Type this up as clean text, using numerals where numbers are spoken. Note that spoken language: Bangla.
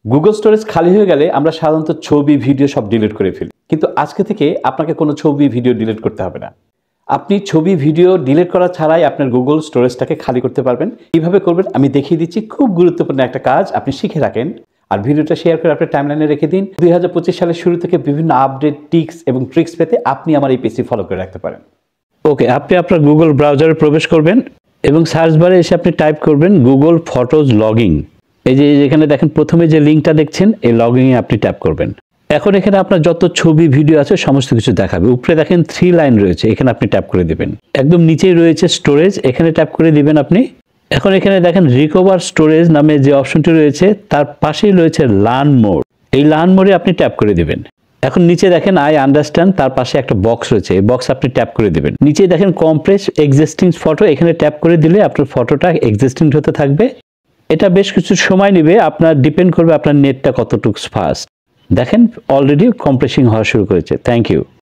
গুগল স্টোরেজ খালি হয়ে গেলে আমরা সাধারণত ছবি ভিডিও সব ডিলিট করে ফেলি, কিন্তু আজকে থেকে আপনাকে কোনো ছবি ভিডিও ডিলিট করতে হবে না। আপনি ছবি ভিডিও ডিলিট করা ছাড়াই আপনার গুগল স্টোরেজটাকে খালি করতে পারবেন। কিভাবে করবেন আমি দেখিয়ে দিচ্ছি। খুব গুরুত্বপূর্ণ একটা কাজ, আপনি শিখে রাখেন আর ভিডিওটা শেয়ার করে আপনার টাইমলাইনে রেখে দিন। 2025 সালের শুরু থেকে বিভিন্ন আপডেট, টিপস এবং ট্রিক্স পেতে আপনি আমার এই পেজটি ফলো করে রাখতে পারেন। ওকে, আপনি আপনার গুগল ব্রাউজারে প্রবেশ করবেন এবং সার্চ বারে এসে আপনি টাইপ করবেন গুগল ফটোজ লগিং। এই যে এখানে দেখেন প্রথমে যে লিঙ্কটা দেখছেন, এই লগিংয়ে আপনি ট্যাপ করবেন। এখন এখানে আপনার যত ছবি ভিডিও আছে সমস্ত কিছু দেখাবে। উপরে দেখেন 3 লাইন রয়েছে, এখানে আপনি ট্যাপ করে দিবেন। একদম নিচেই রয়েছে স্টোরেজ, এখানে ট্যাপ করে দিবেন আপনি। এখন এখানে দেখেন রিকভার স্টোরেজ নামে যে অপশনটি রয়েছে তার পাশেই রয়েছে লার্ন মোর, এই লার্ন মোরে আপনি ট্যাপ করে দিবেন। এখন নিচে দেখেন আই আন্ডারস্ট্যান্ড, তার পাশে একটা বক্স রয়েছে, এই বক্স আপনি ট্যাপ করে দিবেন। নিচে দেখেন কমপ্রেস এক্সিস্টিং ফটো, এখানে ট্যাপ করে দিলে আপনার ফটোটা এক্সিস্টিং হতে থাকবে। এটা বেশ কিছু সময় নেবে, আপনার ডিপেন্ড করবে আপনার নেটটা কতটুকু ফাস্ট। দেখেন অলরেডি কম্প্রেসিং হওয়া শুরু করেছে। Thank you.